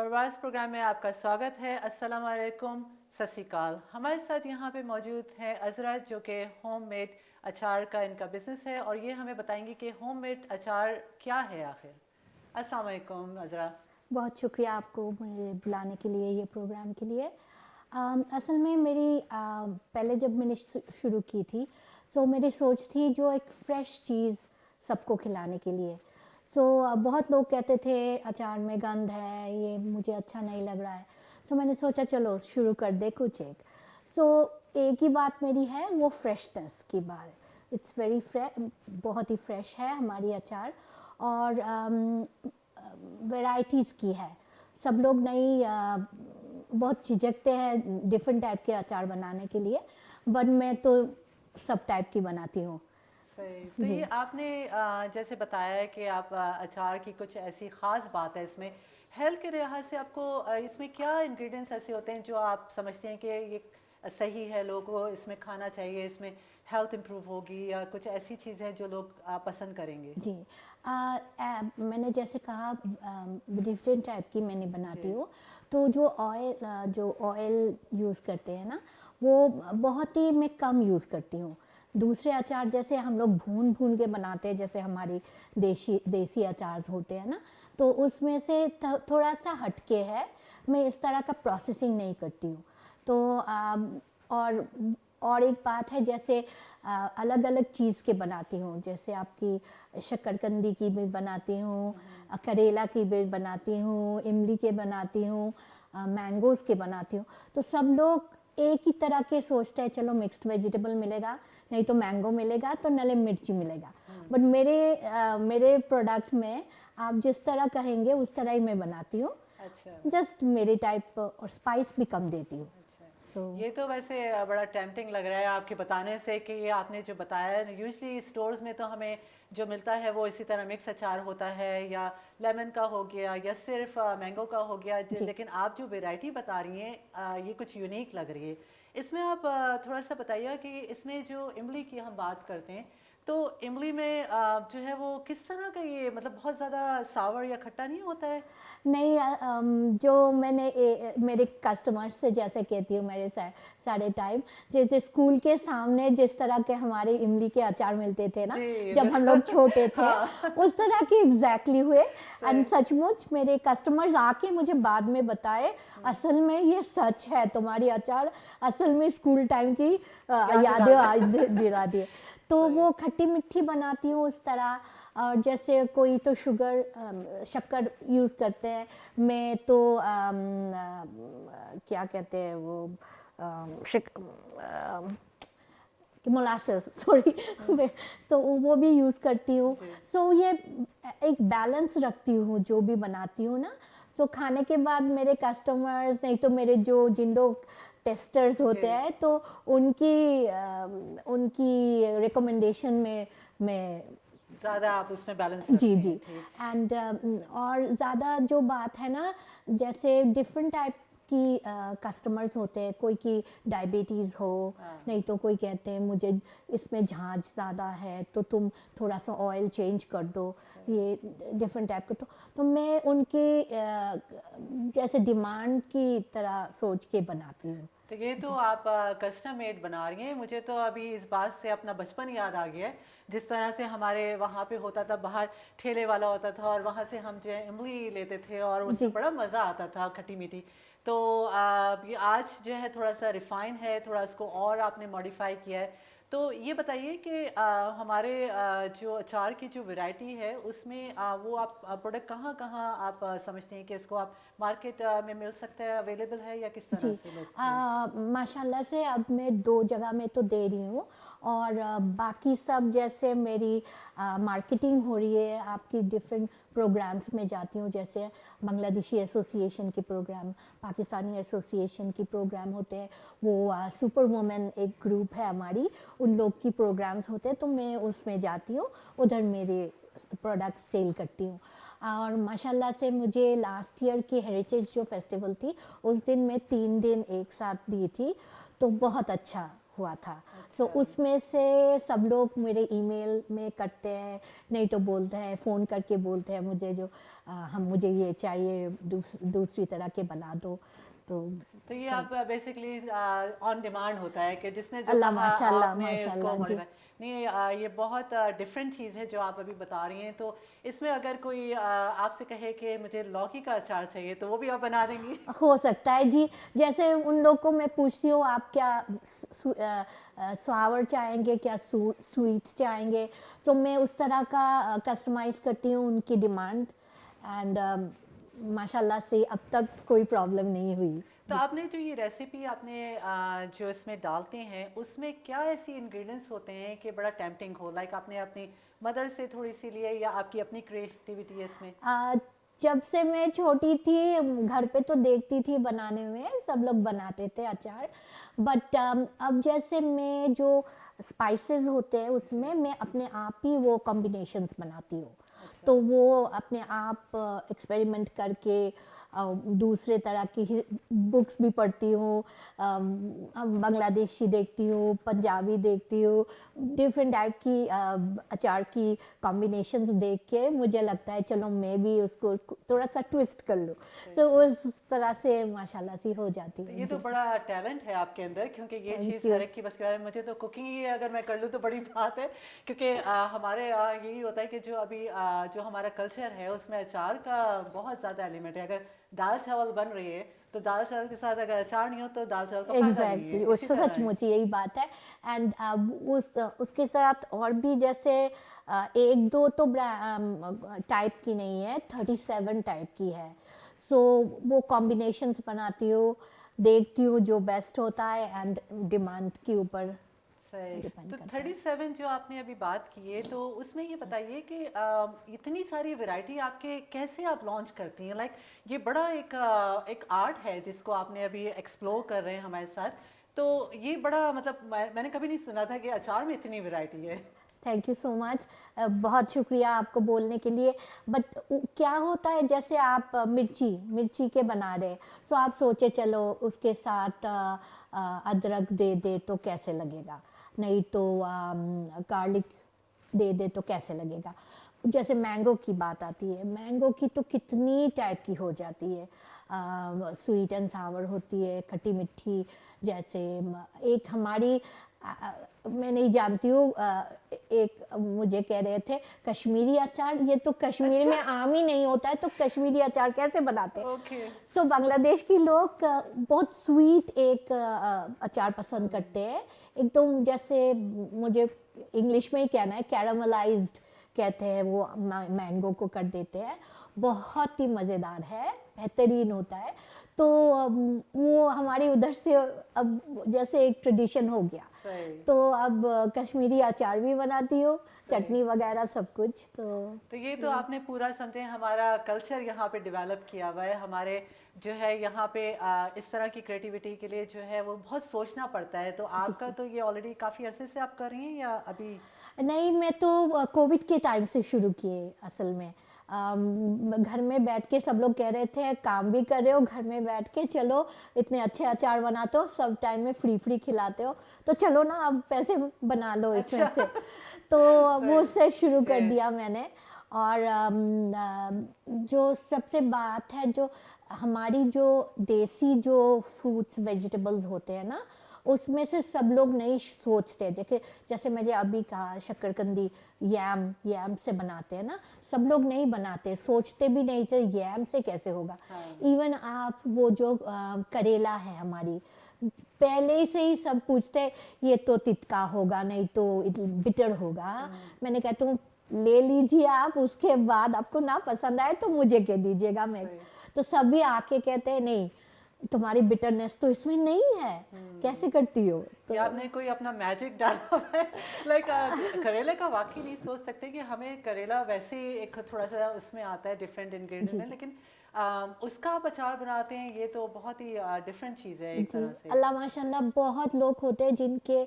फरवाज programme में आपका स्वागत है। अस्सलाम वालेकुम, सत श्री अकाल। हमारे साथ यहाँ पे मौजूद है अज़रा, जो कि होममेड अचार का इनका बिज़नेस है और ये हमें बताएंगी कि होममेड अचार क्या है आखिर। अस्सलाम वालेकुम अज़रा। बहुत शुक्रिया आपको मुझे बुलाने के लिए, ये प्रोग्राम के लिए। असल में मेरी पहले जब मैंने शुरू की थी, तो मेरी सोच थी जो एक फ़्रेश चीज़ सबको खिलाने के लिए। बहुत लोग कहते थे अचार में गंध है, ये मुझे अच्छा नहीं लग रहा है। मैंने सोचा चलो शुरू कर दे कुछ एक। एक ही बात मेरी है, वो फ्रेशनेस की बात। इट्स वेरी फ्रेश, बहुत ही फ्रेश है हमारी अचार। और वैरायटीज़ की है। सब लोग नई बहुत झिझकते हैं डिफरेंट टाइप के अचार बनाने के लिए, बट मैं तो सब टाइप की बनाती हूँ। सही। तो ये आपने जैसे बताया है कि आप अचार की कुछ ऐसी ख़ास बात है इसमें, हेल्थ के लिहाज से आपको इसमें क्या इंग्रेडिएंट्स ऐसे होते हैं जो आप समझते हैं कि ये सही है, लोगों को इसमें खाना चाहिए, इसमें हेल्थ इम्प्रूव होगी, या कुछ ऐसी चीज़ है जो लोग पसंद करेंगे? जी, मैंने जैसे कहा डिफरेंट टाइप की मैंने बनाती हूँ। तो जो ऑयल यूज़ करते हैं ना, वो बहुत ही मैं कम यूज़ करती हूँ। दूसरे अचार जैसे हम लोग भून भून के बनाते हैं, जैसे हमारी देसी अचार होते हैं ना, तो उसमें से थोड़ा सा हटके है। मैं इस तरह का प्रोसेसिंग नहीं करती हूँ। तो और और एक बात है, जैसे अलग अलग चीज़ के बनाती हूँ। जैसे आपकी शक्करकंदी की भी बनाती हूँ, करेला की भी बनाती हूँ, इमली के बनाती हूँ, मैंगोज़ के बनाती हूँ। तो सब लोग एक ही तरह के सोचते हैं, चलो मिक्स्ड वेजिटेबल मिलेगा, नहीं तो मैंगो मिलेगा, तो नले मिर्ची मिलेगा। बट मेरे प्रोडक्ट में आप जिस तरह कहेंगे उस तरह ही मैं बनाती हूँ। अच्छा। जस्ट मेरे टाइप, और स्पाइस भी कम देती हूँ। ये तो वैसे बड़ा टेम्पटिंग लग रहा है आपके बताने से कि ये आपने जो बताया है। यूजुअली स्टोर्स में तो हमें जो मिलता है वो इसी तरह मिक्स अचार होता है, या लेमन का हो गया, या सिर्फ मैंगो का हो गया। लेकिन आप जो वैरायटी बता रही हैं ये कुछ यूनिक लग रही है। इसमें आप थोड़ा सा बताइए कि इसमें जो इमली की हम बात करते हैं, तो इमली में जो है वो किस तरह का, ये मतलब बहुत ज़्यादा सावर या खट्टा नहीं होता है? नहीं, जो मेरे कस्टमर्स से जैसे कहती हूँ, मेरे सारे टाइम जैसे स्कूल के सामने जिस तरह के हमारे इमली के अचार मिलते थे ना, जब हम लोग छोटे थे, हाँ। उस तरह के एग्जैक्टली हुए। एंड सचमुच मेरे कस्टमर्स आके मुझे बाद में बताए, असल में ये सच है, तुम्हारी अचार असल में स्कूल टाइम की यादें दिला दिए। तो वो खट्टी मिट्ठी बनाती हूँ उस तरह। और जैसे कोई तो शक्कर यूज़ करते हैं, मैं तो क्या कहते हैं वो, मोलासेस, सॉरी, तो वो भी यूज़ करती हूँ। ये एक बैलेंस रखती हूँ जो भी बनाती हूँ ना। खाने के बाद मेरे कस्टमर्स, नहीं तो मेरे जिन लोग टेस्टर्स होते हैं, तो उनकी रिकमेंडेशन में मैं ज़्यादा आप उसमें बैलेंस जी रखते जी। हैं। एंड और ज़्यादा जो बात है ना, जैसे डिफरेंट टाइप की कस्टमर्स होते हैं, कोई की डायबिटीज़ हो, नहीं तो कोई कहते हैं मुझे इसमें झांझ ज़्यादा है, तो तुम थोड़ा सा ऑयल चेंज कर दो, ये डिफरेंट टाइप के। तो मैं उनकी जैसे डिमांड की तरह सोच के बनाती हूँ। तो ये तो आप कस्टम मेड बना रही हैं। मुझे तो अभी इस बात से अपना बचपन याद आ गया है, जिस तरह से हमारे वहाँ पे होता था, बाहर ठेले वाला होता था और वहाँ से हम जो है इमली लेते थे और उसमें बड़ा मज़ा आता था, खट्टी मीठी। तो ये आज जो है थोड़ा सा रिफ़ाइन है, थोड़ा इसको और आपने मॉडिफाई किया है। तो ये बताइए कि हमारे जो अचार की जो वैरायटी है उसमें वो आप प्रोडक्ट कहाँ कहाँ आप समझते हैं कि इसको आप मार्केट में मिल सकता है, अवेलेबल है, या किस तरह से लोग? माशाल्लाह से अब मैं 2 जगह में तो दे रही हूँ, और बाकी सब जैसे मेरी मार्केटिंग हो रही है, आपकी डिफरेंट प्रोग्राम्स में जाती हूँ। जैसे बांग्लादेशी एसोसिएशन के प्रोग्राम, पाकिस्तानी एसोसिएशन की प्रोग्राम होते हैं, वो सुपर वुमेन एक ग्रुप है हमारी, उन लोग की प्रोग्राम्स होते हैं, तो मैं उसमें जाती हूँ, उधर मेरे प्रोडक्ट सेल करती हूँ। और माशाल्लाह से मुझे लास्ट ईयर की हेरिटेज जो फेस्टिवल थी, उस दिन मैं 3 दिन एक साथ दी थी, तो बहुत अच्छा हुआ था। सो उसमें से सब लोग मेरे ईमेल में करते हैं, नहीं तो बोलते हैं, फ़ोन करके बोलते हैं मुझे जो हम मुझे ये चाहिए दूसरी तरह के बना दो। तो ये आप बेसिकली ऑन डिमांड होता है कि जिसने जो अल्लाह कहा माशाल्लाह आपने उसको माशाल्लाह जी। मॉडिफाई। नहीं ये बहुत डिफरेंट चीज़ है जो आप अभी बता रही हैं। तो इसमें अगर कोई आपसे कहे कि मुझे लौकी का अचार चाहिए तो वो भी आप बना देंगी? हो सकता है जी। जैसे उन लोग को मैं पूछती हूँ आप क्या स्वावर चाहेंगे, क्या स्वीट्स चाहेंगे, तो मैं उस तरह का कस्टमाइज़ करती हूँ उनकी डिमांड। एंड माशाल्लाह से अब तक कोई प्रॉब्लम नहीं हुई। तो आपने जो ये रेसिपी आपने जो इसमें डालते हैं उसमें क्या ऐसी इंग्रेडिएंट्स होते हैं कि बड़ा टेम्पटिंग हो, लाइक आपने अपनी मदर से थोड़ी सी लिया या आपकी अपनी क्रिएटिविटी है इसमें? जब से मैं छोटी थी घर पे तो देखती थी बनाने में, सब लोग बनाते थे अचार। बट अब जैसे मैं जो स्पाइसेस होते हैं उसमें मैं अपने आप ही वो कॉम्बिनेशंस बनाती हूँ। तो वो अपने आप एक्सपेरिमेंट करके दूसरे तरह की बुक्स भी पढ़ती हूँ, बांग्लादेशी देखती हूँ, पंजाबी देखती हूँ, डिफरेंट टाइप की अचार की कॉम्बिनेशंस देख के मुझे लगता है चलो मैं भी उसको थोड़ा सा ट्विस्ट कर लूँ। तो उस तरह से माशाल्लाह से हो जाती है। ये तो बड़ा टैलेंट है आपके अंदर, क्योंकि ये चीज़ हर एक की बस की बात है। मुझे तो कुकिंग ही अगर मैं कर लूँ तो बड़ी बात है, क्योंकि हमारे यहाँ यही होता है कि जो अभी जो हमारा कल्चर है उसमें अचार का बहुत ज़्यादा एलिमेंट है। अगर दाल चावल बन रही है तो दाल चावल के साथ अगर अचार नहीं हो तो दाल चावल का फायदा नहीं है। एग्जैक्टली, इसी तरह है। सचमुच यही बात है। एंड उसके साथ और भी जैसे एक दो तो टाइप की नहीं है, 37 टाइप की है। सो वो कॉम्बिनेशंस बनाती हूँ, देखती हूँ जो बेस्ट होता है एंड डिमांड के ऊपर सही। डिपेंड तो करता है। 37 जो आपने अभी बात की है, तो उसमें ये बताइए कि इतनी सारी वैरायटी आपके कैसे आप लॉन्च करती हैं? लाइक ये बड़ा एक आर्ट है जिसको आपने अभी एक्सप्लोर कर रहे हैं हमारे साथ। तो ये बड़ा मतलब मैंने कभी नहीं सुना था कि अचार में इतनी वैरायटी है। Thank you so much. बहुत शुक्रिया आपको बोलने के लिए। बट क्या होता है जैसे आप मिर्ची के बना रहे, सो आप सोचे चलो उसके साथ अदरक दे दे तो कैसे लगेगा, नहीं तो गार्लिक दे दे तो कैसे लगेगा। जैसे मैंगो की बात आती है, मैंगो की तो कितनी टाइप की हो जाती है, स्वीट एंड सावर होती है, खट्टी मीठी। जैसे एक हमारी मैं नहीं जानती हूँ, एक मुझे कह रहे थे कश्मीरी अचार, ये तो कश्मीर में आम ही नहीं होता है, तो कश्मीरी अचार कैसे बनाते हैं? ओके। सो बांग्लादेश की लोग बहुत स्वीट एक अचार पसंद करते हैं, एकदम जैसे मुझे इंग्लिश में ही कहना है कैरामलाइज्ड कहते हैं, वो मैंगो को कर देते हैं, बहुत ही मज़ेदार है, बेहतरीन होता है। तो वो हमारी उधर से अब जैसे एक ट्रेडिशन हो गया। सही। तो अब कश्मीरी अचार भी बनाती हूँ, चटनी वगैरह सब कुछ। तो ये तो आपने पूरा समझे हमारा कल्चर यहाँ पे डेवलप किया हुआ है। हमारे जो है यहाँ पे इस तरह की क्रिएटिविटी के लिए जो है वो बहुत सोचना पड़ता है। तो आपका तो ये ऑलरेडी काफ़ी अरसे से आप कर रही हैं या अभी? नहीं, मैं तो कोविड के टाइम से शुरू किए असल में। घर में बैठ के सब लोग कह रहे थे काम भी कर रहे हो घर में बैठ के, चलो इतने अच्छे अचार बनाते हो, सब टाइम में फ्री खिलाते हो, तो चलो ना अब पैसे बना लो इसमें से। तो वो से शुरू कर दिया मैंने। और जो सबसे बात है, जो हमारी जो देसी जो फ्रूट्स वेजिटेबल्स होते हैं ना, उसमें से सब लोग नहीं सोचते। जैसे जैसे मैंने अभी कहा शकरकंदी यैम से बनाते हैं ना, सब लोग नहीं बनाते, सोचते भी नहीं थे यैम से कैसे होगा। इवन आप वो जो करेला है हमारी, पहले से ही सब पूछते ये तो तितका होगा, नहीं तो बिटर होगा। मैंने कहा तुम ले लीजिए आप, उसके बाद आपको ना पसंद आए तो मुझे कह दीजिएगा। मैं तो सभी आके कहते हैं नहीं तुम्हारी बिटरनेस तो इसमें नहीं है, कैसे करती हो? तो आपने कोई अपना मैजिक डाला हुआ है? लाइक करेले का वाकई नहीं सोच सकते कि हमें करेला वैसे ही एक थोड़ा सा उसमें आता है डिफरेंट इंग्रेडिएंट है, लेकिन उसका आप अचार बनाते हैं, ये तो बहुत ही डिफरेंट चीज़ है एक तरह से। अल्लाह माशाल्लाह बहुत लोग होते हैं जिनके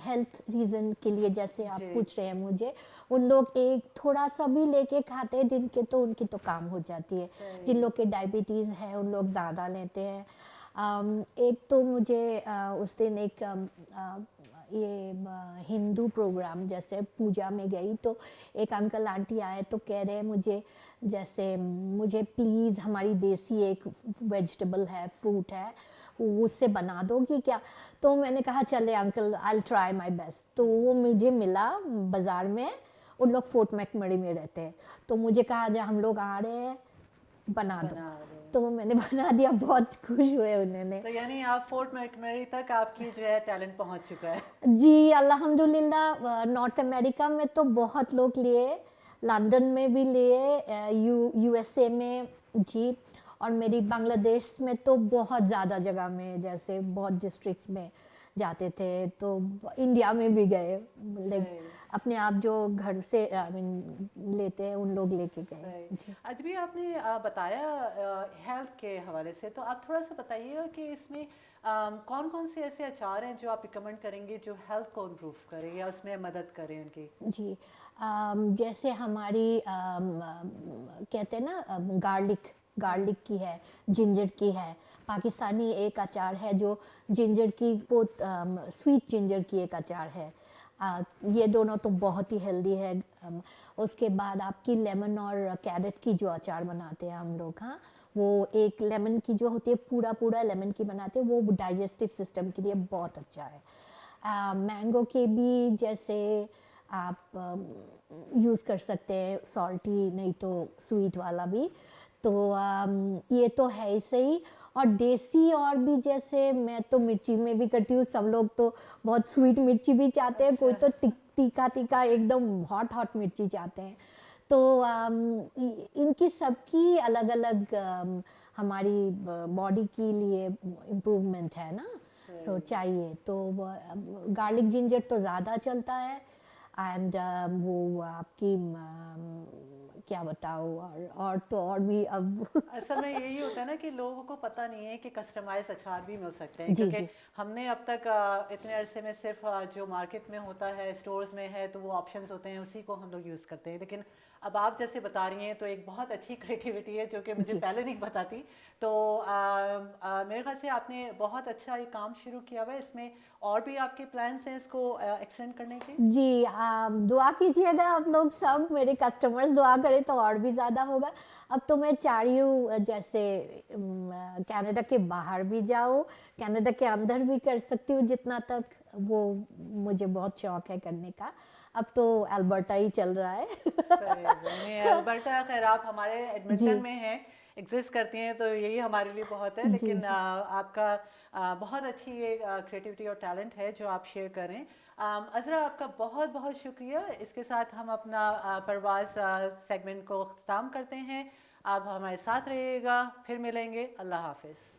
हेल्थ रीज़न के लिए, जैसे आप पूछ रहे हैं मुझे, उन लोग एक थोड़ा सा भी लेके खाते हैं जिनके तो उनकी तो काम हो जाती है। जिन लोग के डायबिटीज़ है उन लोग ज़्यादा लेते हैं। एक तो मुझे उस दिन एक ये हिंदू प्रोग्राम जैसे पूजा में गई तो एक अंकल आंटी आए तो कह रहे मुझे जैसे मुझे प्लीज़ हमारी देसी एक वेजिटेबल है फ्रूट है वो उससे बना दोगी क्या। तो मैंने कहा चले uncle I try my best. तो वो मुझे मिला बाज़ार में, उन लोग फोर्ट मैकमरी में रहते हैं, तो मुझे कहा जब हम लोग आ रहे हैं बना दो, बना रहे हैं। तो वो मैंने बना दिया, बहुत खुश हुए उन्होंने। तो यानी आप फोर्ट मैकमरी तक आपकी जो है टैलेंट पहुंच चुका है। जी अल्हम्दुलिल्लाह। नॉर्थ अमेरिका में तो बहुत लोग लिए, लंदन में भी लिए, यूएसए में जी, और मेरी बांग्लादेश में तो बहुत ज़्यादा जगह में जैसे बहुत डिस्ट्रिक्ट्स में जाते थे, तो इंडिया में भी गए, लाइक सही। अपने आप जो घर से आई मीन लेते हैं उन लोग लेके गए सही। जी। आज भी आपने बताया हेल्थ के हवाले से, तो आप थोड़ा सा बताइएगा कि इसमें कौन कौन से ऐसे अचार हैं जो आप रिकमेंड करेंगे जो हेल्थ को इम्प्रूव करें या उसमें मदद करें उनकी। जी जैसे हमारी कहते हैं ना गार्लिक की है, जिंजर की है, पाकिस्तानी एक अचार है जो जिंजर की बहुत स्वीट जिंजर की एक अचार है, ये दोनों तो बहुत ही हेल्दी है। उसके बाद आपकी लेमन और कैरेट की जो अचार बनाते हैं हम लोग, हाँ वो एक लेमन की जो होती है पूरा पूरा लेमन की बनाते हैं, वो डाइजेस्टिव सिस्टम के लिए बहुत अच्छा है। मैंगो के भी जैसे आप यूज़ कर सकते हैं, सॉल्टी नहीं तो स्वीट वाला भी, तो ये तो है ही सही। और देसी और भी जैसे मैं तो मिर्ची में भी करती हूँ, सब लोग तो बहुत स्वीट मिर्ची भी चाहते हैं, कोई तो तीखा तीखा एकदम हॉट हॉट मिर्ची चाहते हैं। तो इनकी सबकी अलग अलग हमारी बॉडी के लिए इम्प्रूवमेंट है ना, सो चाहिए तो गार्लिक जिंजर तो ज़्यादा चलता है, एंड वो आपकी क्या बताओ, और तो और भी अब असल में यही होता है ना कि लोगों को पता नहीं है कि कस्टमाइज अचार भी मिल सकते हैं, जी क्योंकि जी हमने अब तक इतने अरसे में सिर्फ जो मार्केट में होता है स्टोर्स में है तो वो ऑप्शंस होते हैं उसी को हम लोग यूज़ करते हैं, लेकिन अब आप जैसे बता रही हैं तो एक बहुत अच्छी क्रिएटिविटी है जो कि मुझे जी पहले नहीं पता थी। तो मेरे ख्याल से आपने बहुत अच्छा ये काम शुरू किया हुआ है, इसमें और भी आपके प्लान्स हैं इसको एक्सटेंड करने के। जी दुआ कीजिएगा आप लोग सब, मेरे कस्टमर्स दुआ करें तो और भी ज़्यादा होगा। अब तो मैं चाह रही हूँ जैसे कनाडा के बाहर भी जाओ, कनाडा के अंदर भी कर सकती हूँ जितना तक वो मुझे बहुत शौक है करने का। अब तो अल्बर्टा ही चल रहा है सही नहीं, अल्बर्टा खैर आप हमारे जी एडमिंटन में हैं, एग्जिस्ट करती हैं तो यही हमारे लिए बहुत है, जी लेकिन जी आपका बहुत अच्छी ये क्रिएटिविटी और टैलेंट है जो आप शेयर करें। अज़रा आपका बहुत बहुत शुक्रिया। इसके साथ हम अपना प्रवास सेगमेंट को ख़त्म करते हैं। आप हमारे साथ रहिएगा, फिर मिलेंगे। अल्लाह हाफिज़।